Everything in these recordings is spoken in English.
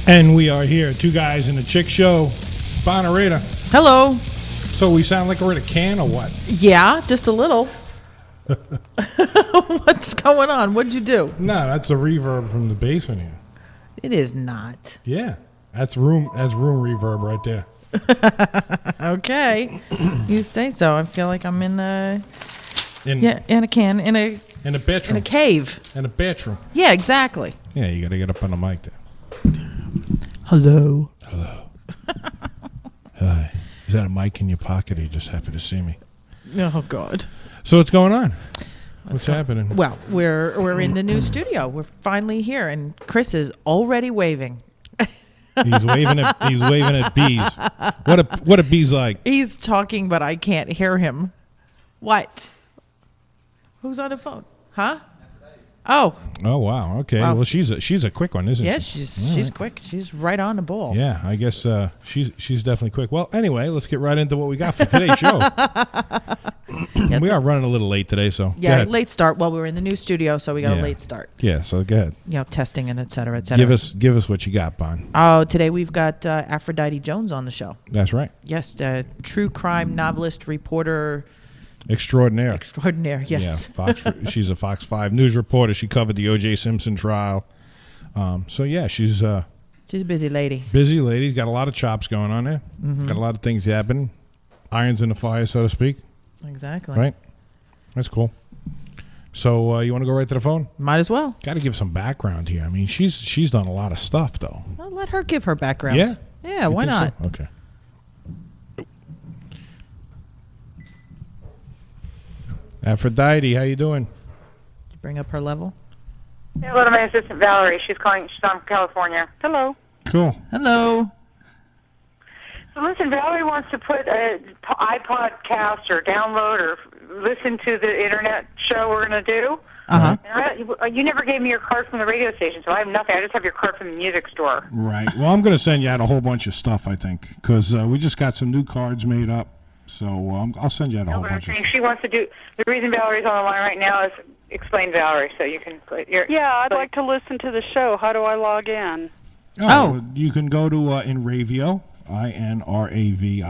And we are here, two guys in a chick show. Bonarita. Hello. So we sound like we're in a can or what? Yeah, just a little. What's going on? What'd you do? No, that's a reverb from the basement here. It is not. Yeah, that's room reverb right there. Okay, you say so. I feel like I'm in a In a can in a bedroom. in a cave. In a bedroom. Yeah, exactly. Yeah, you got to get up on the mic there. Hello. Hello. Hi. Is that a mic in your pocket or you just happy to see me? Oh God. So what's going on? What's happening? Well, we're in the new studio. We're finally here, and Chris is already waving. He's waving at bees. What a bees like? He's talking, but I can't hear him. What? Who's on the phone? Huh? Oh. Oh wow. Okay. Wow. Well, she's a quick one, isn't Yeah, she? she's quick. She's right on the ball. Yeah, I guess she's definitely quick. Well, anyway, let's get right into what we got for today's show. We are running a little late today, so yeah, late start. Well, we were in the new studio, so we got a late start. Yeah, so go ahead. You know, testing and et cetera, et cetera. Give us what you got, Bon. Oh, today we've got Aphrodite Jones on the show. That's right. Yes, true crime novelist, reporter. Extraordinaire. Yes. Yeah, she's a Fox 5 news reporter. She covered the O.J. Simpson trial. So yeah, she's a busy lady. Busy lady. Got a lot of chops going on there. Mm-hmm. Got a lot of things happening. Irons in the fire, so to speak. Exactly. Right. That's cool. So you want to go right to the phone? Might as well. Got to give some background here. I mean, she's done a lot of stuff though. Well, let her give her background. Yeah. Yeah. You Why think not? so? Okay. Aphrodite, how you doing? Did you bring up her level? Hello to my assistant Valerie. She's calling. She's from California. Hello. Cool. Hello. So listen, Valerie wants to put a iPod cast or download or listen to the internet show we're going to do. Uh-huh. You never gave me your card from the radio station, so I have nothing. I just have your card from the music store. Right. Well, I'm going to send you out a whole bunch of stuff, I think, because we just got some new cards made up. So I'll send you out a whole bunch of stuff. She wants to do. The reason Valerie's on the line right now is explain Valerie, so you can put your. Yeah, I'd like to listen to the show. How do I log in? Well, you can go to Inravio, INRAVIO.com.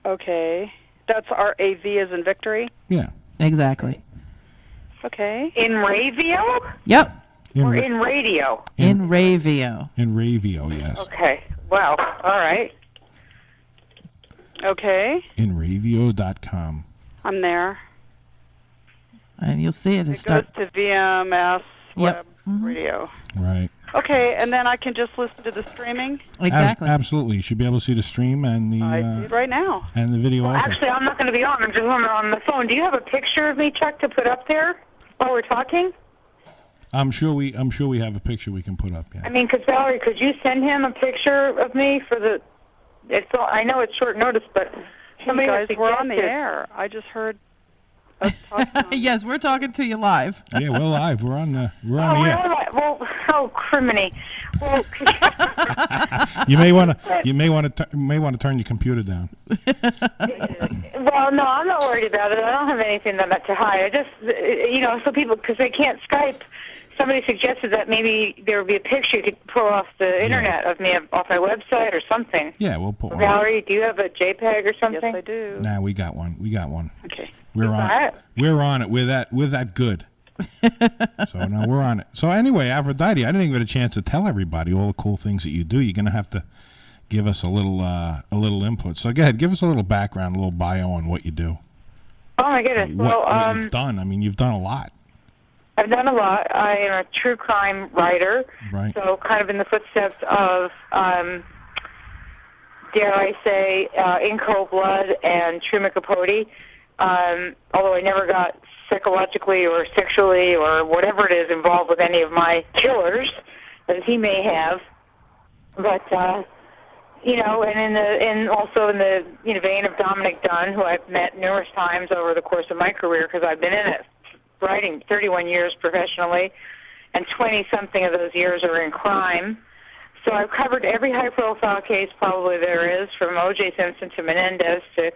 Okay. That's R-A-V as in victory? Yeah. Exactly. Okay. In radio? Yep. Or in radio? In Ravio. In Ravio, yes. Okay. Well, all right. Okay. Inravio.com. I'm there. And you'll see it. It goes to VMS Web Radio. Right. Okay, and then I can just listen to the streaming? Exactly. Absolutely. You should be able to see the stream and the... I see it right now. And the video also. Actually, I'm not going to be on. I'm just on the phone. Do you have a picture of me, Chuck, to put up there while we're talking? I'm sure we have a picture we can put up. Yeah. I mean, because Valerie, could you send him a picture of me for the... I know it's short notice, but somebody guys, has we're on the suggested- air. I just heard us talking. Yes, we're talking to you live. Yeah, we're live. We're on the air. Well, criminy. Well, You may want to turn your computer down. well, no, I'm not worried about it. I don't have anything that to hide. I just, so people, because they can't Skype, somebody suggested that maybe there would be a picture you could pull off the internet of me off my website or something. Yeah, we'll put one. Valerie, do you have a JPEG or something? Yes, I do. Nah, we got one. Okay. We're on it. We're on it. We're that good. So now we're on it. So anyway, Aphrodite, I didn't even get a chance to tell everybody all the cool things that you do. You're gonna have to give us a little input. So go ahead, give us a little background, a little bio on what you do. Oh my goodness. What you've done. I mean, you've done a lot. I've done a lot. I am a true crime writer. Right. So kind of in the footsteps of, dare I say, In Cold Blood and Truman Capote. Although I never got psychologically or sexually or whatever it is involved with any of my killers, as he may have. But, and also in the vein of Dominic Dunn, who I've met numerous times over the course of my career, because I've been in it, writing 31 years professionally, and 20-something of those years are in crime. So I've covered every high-profile case probably there is, from O.J. Simpson to Menendez to,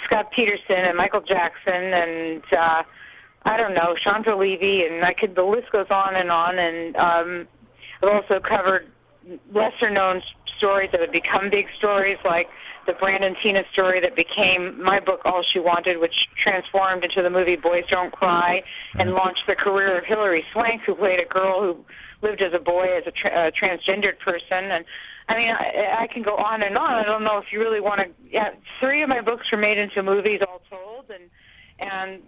Scott Peterson and Michael Jackson and I don't know, Chandra Levy, and the list goes on. And I've also covered lesser-known stories that have become big stories, like the Brandon Tina story that became my book, All She Wanted, which transformed into the movie Boys Don't Cry and launched the career of Hilary Swank, who played a girl who lived as a boy, as a transgendered person. And I mean, I can go on and on. I don't know if you really want to. Yeah, 3 of my books were made into movies, all told, and I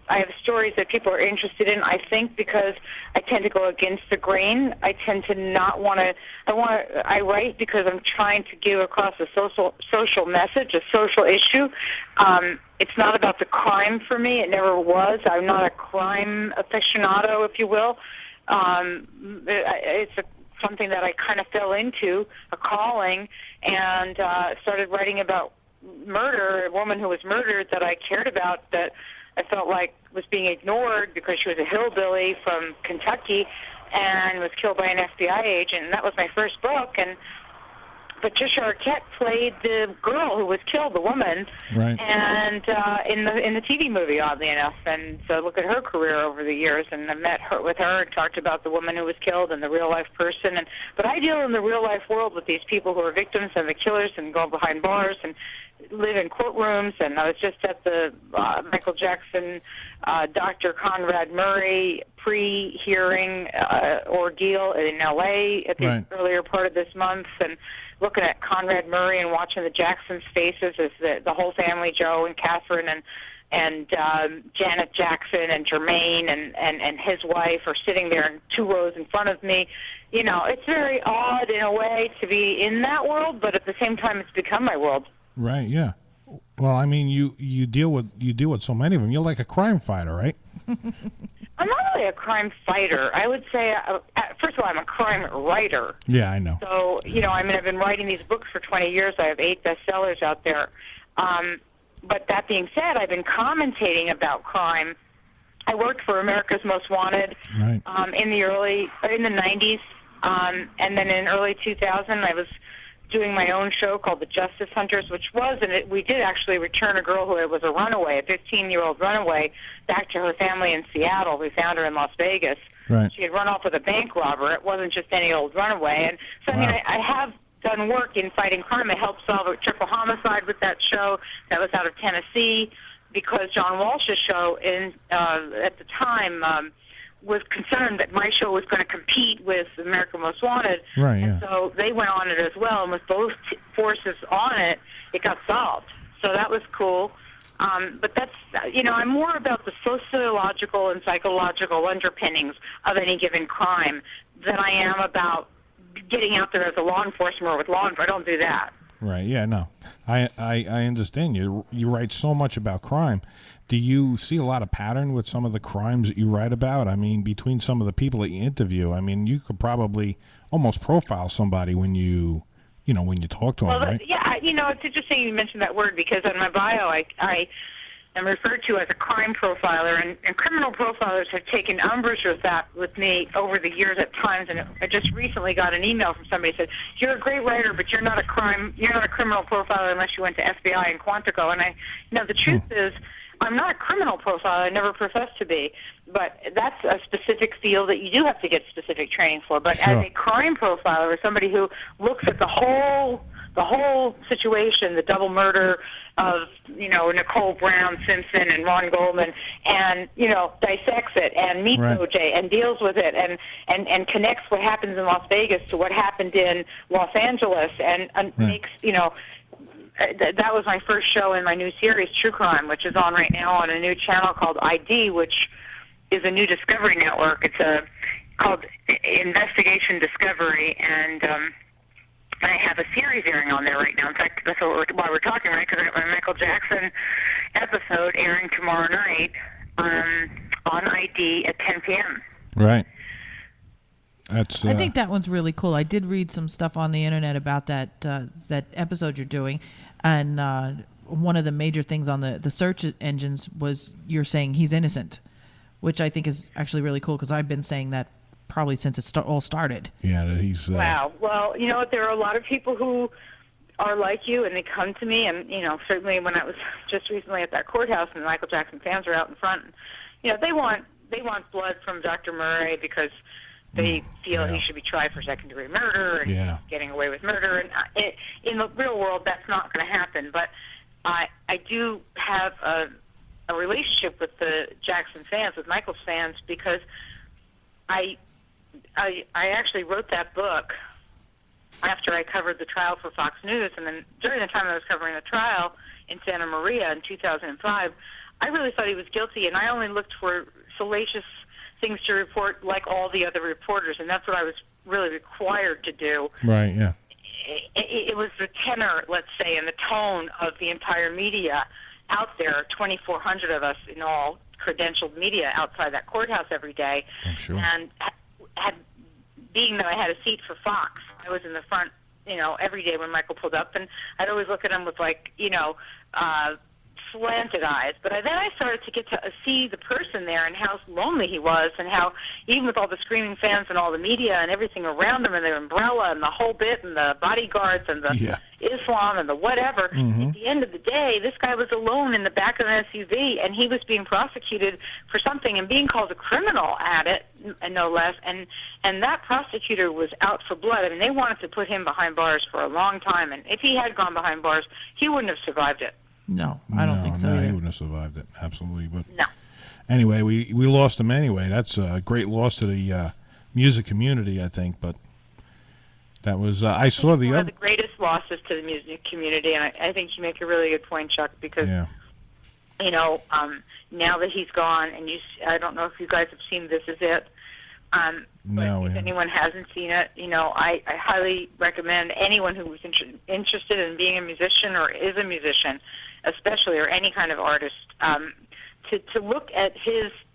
have stories that people are interested in. I think because I tend to go against the grain. I tend to not want to. I write because I'm trying to give across a social message, a social issue. It's not about the crime for me. It never was. I'm not a crime aficionado, if you will. It's something that I kind of fell into, a calling, and started writing about murder, a woman who was murdered that I cared about, that I felt like was being ignored because she was a hillbilly from Kentucky and was killed by an FBI agent. And that was my first book. And Patricia Arquette played the girl who was killed, the woman, right? And in the TV movie, oddly enough. And so look at her career over the years, and I met with her and talked about the woman who was killed and the real life person. But I deal in the real life world with these people who are victims and the killers and go behind bars and live in courtrooms. And I was just at the Michael Jackson, Dr. Conrad Murray pre-hearing ordeal in L.A. at the earlier part of this month, and looking at Conrad Murray and watching the Jacksons' faces as the whole family, Joe and Catherine and Janet Jackson and Jermaine and his wife are sitting there in 2 rows in front of me. You know, it's very odd in a way to be in that world, but at the same time, it's become my world. Right. Yeah. Well, I mean, you deal with so many of them. You're like a crime fighter, right? I'm not really a crime fighter. I would say, first of all, I'm a crime writer. Yeah, I know. So, you know, I mean, I've been writing these books for 20 years. I have 8 bestsellers out there. But that being said, I've been commentating about crime. I worked for America's Most Wanted right. in the 90s, and then in early 2000, I was doing my own show called The Justice Hunters, we did actually return a girl who was a runaway, a 15-year-old runaway, back to her family in Seattle. We found her in Las Vegas. Right. She had run off with a bank robber. It wasn't just any old runaway. And so, I mean, I have done work in fighting crime. I helped solve a triple homicide with that show that was out of Tennessee, because John Walsh's show at the time was concerned that my show was going to compete with America Most Wanted. Right, yeah. And so they went on it as well, and with both forces on it, it got solved. So that was cool. But that's, I'm more about the sociological and psychological underpinnings of any given crime than I am about getting out there as a law enforcement or with law enforcement. I don't do that. Right, yeah, no. I understand you. You write so much about crime. Do you see a lot of pattern with some of the crimes that you write about? I mean, between some of the people that you interview, I mean, you could probably almost profile somebody when you talk to them, right? Yeah, it's interesting you mentioned that word, because in my bio, I am referred to as a crime profiler, and criminal profilers have taken umbrage with that with me over the years at times. And I just recently got an email from somebody who said, "You're a great writer, but you're not a criminal profiler unless you went to FBI and Quantico." And the truth is, I'm not a criminal profiler. I never professed to be. But that's a specific field that you do have to get specific training for. But sure. As a crime profiler, or somebody who looks at the whole situation, the double murder of, Nicole Brown Simpson and Ron Goldman, and, dissects it and meets right. OJ and deals with it and connects what happens in Las Vegas to what happened in Los Angeles and right. makes, that was my first show in my new series, True Crime, which is on right now on a new channel called ID, which is a new Discovery network. It's called Investigation Discovery, and I have a series airing on there right now. In fact, that's why we're talking, right? Because I have my Michael Jackson episode airing tomorrow night on ID at 10 p.m. Right. That's. I think that one's really cool. I did read some stuff on the internet about that episode you're doing, and one of the major things on the search engines was you're saying he's innocent, which I think is actually really cool, because I've been saying that probably since it all started. Yeah, that he's. Wow. Well, there are a lot of people who are like you, and they come to me, and certainly when I was just recently at that courthouse, and the Michael Jackson fans are out in front, and, they want blood from Dr. Murray because they feel he should be tried for second-degree murder and he's getting away with murder. And in the real world, that's not going to happen. But I do have a relationship with the Jackson fans, with Michael's fans, because I actually wrote that book after I covered the trial for Fox News, and then during the time I was covering the trial in Santa Maria in 2005, I really thought he was guilty, and I only looked for salacious things to report like all the other reporters, and that's what I was really required to do. Right, yeah. It was the tenor, let's say, and the tone of the entire media out there, 2,400 of us in all, credentialed media outside that courthouse every day. I'm sure. And being that I had a seat for Fox, I was in the front, every day when Michael pulled up, and I'd always look at him with slanted eyes. But then I started to get to see the person there and how lonely he was, and how even with all the screaming fans and all the media and everything around him and the umbrella and the whole bit and the bodyguards and the Islam and the whatever, at the end of the day, this guy was alone in the back of an SUV, and he was being prosecuted for something and being called a criminal at it, and no less. And that prosecutor was out for blood. I mean, they wanted to put him behind bars for a long time, and if he had gone behind bars, he wouldn't have survived it. No, I don't think so. No, either. he wouldn't have survived it. Absolutely, but no. Anyway, we lost him anyway. That's a great loss to the music community, I think. But that was I saw the one other. of the greatest losses to the music community, and I think you make a really good point, Chuck, because now that he's gone, and I don't know if you guys have seen This Is It. But if anyone hasn't seen it, I highly recommend anyone who was interested in being a musician or is a musician, especially, or any kind of artist, to look at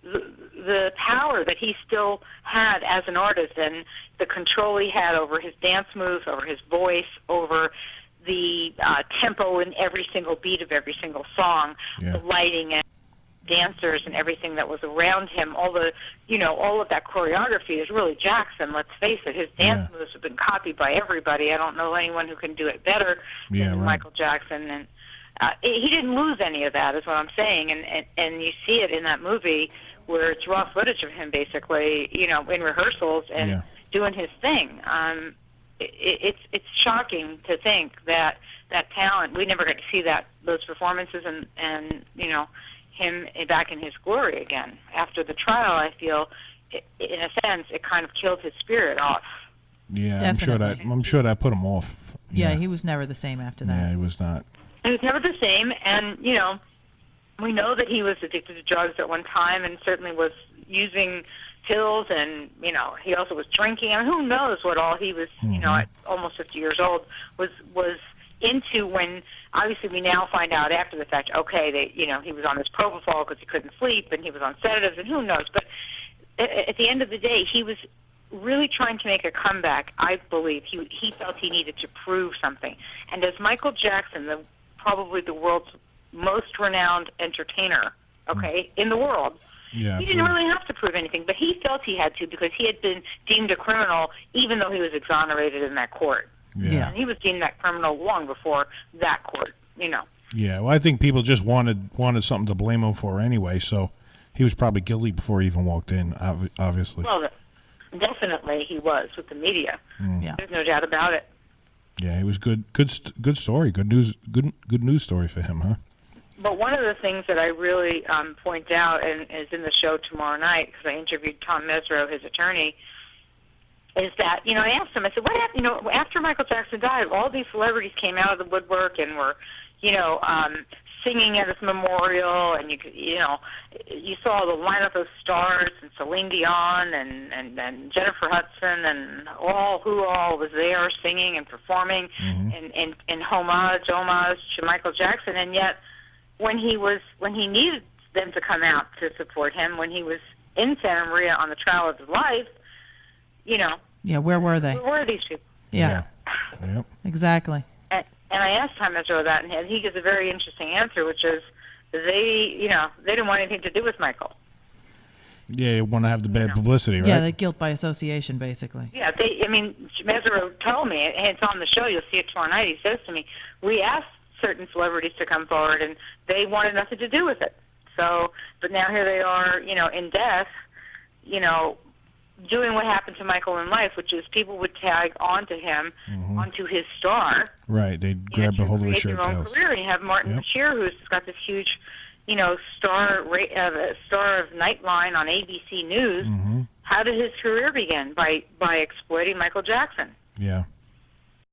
the power that he still had as an artist, and the control he had over his dance moves, over his voice, over the tempo in every single beat of every single song, the lighting and dancers and everything that was around him. All of that choreography is really Jackson. Let's face it, his dance moves have been copied by everybody. I don't know anyone who can do it better than Michael Jackson. And he didn't lose any of that, is what I'm saying. And you see it in that movie where it's raw footage of him basically, in rehearsals and doing his thing. It's shocking to think that talent, we never got to see those performances and him back in his glory again. After the trial, I feel, in a sense, it kind of killed his spirit off. Yeah, I'm sure that put him off. Yeah, he was never the same after that. Yeah, he was not. He was never the same, and, we know that he was addicted to drugs at one time and certainly was using pills, and, he also was drinking. I mean, who knows what all he was, at almost 50 years old, was into, when obviously we now find out after the fact, okay, he was on this propofol because he couldn't sleep, and he was on sedatives, and who knows. But at the end of the day, he was really trying to make a comeback. I believe he felt he needed to prove something. And as Michael Jackson, probably the world's most renowned entertainer, in the world, he didn't really have to prove anything, but he felt he had to, because he had been deemed a criminal even though he was exonerated in that court. Yeah. And he was deemed that criminal long before that court, Yeah, well, I think people just wanted something to blame him for anyway, so he was probably guilty before he even walked in, obviously. Well, definitely he was with the media. Yeah. There's no doubt about it. Yeah, it was good story, good news story for him, huh? But one of the things that I really point out, and is in the show tomorrow night, because I interviewed Tom Mesereau, his attorney, is that, I asked him, I said, what happened, after Michael Jackson died, all these celebrities came out of the woodwork and were, singing at his memorial, and you saw the lineup of stars, and Celine Dion and Jennifer Hudson, and who all was there singing and performing in homage to Michael Jackson. And yet, when he needed them to come out to support him, when he was in Santa Maria on the trial of his life, where were they? Where were these people? Yeah. Yep. Exactly. And I asked Tom Mesereau that, and he gives a very interesting answer, which is they didn't want anything to do with Michael. Yeah, you want to have the bad publicity, right? Yeah, the guilt by association, basically. Yeah, Mesereau told me, and it's on the show, you'll see it tomorrow night, he says to me, we asked certain celebrities to come forward, and they wanted nothing to do with it. So, but now here they are, in death, doing what happened to Michael in life, which is people would tag onto him, onto his star. Right, they'd grab a hold of his shirt tails. tails. Career. And you have Martin Bashir, who's got this huge, star of Nightline on ABC News. How did his career begin? By exploiting Michael Jackson. Yeah.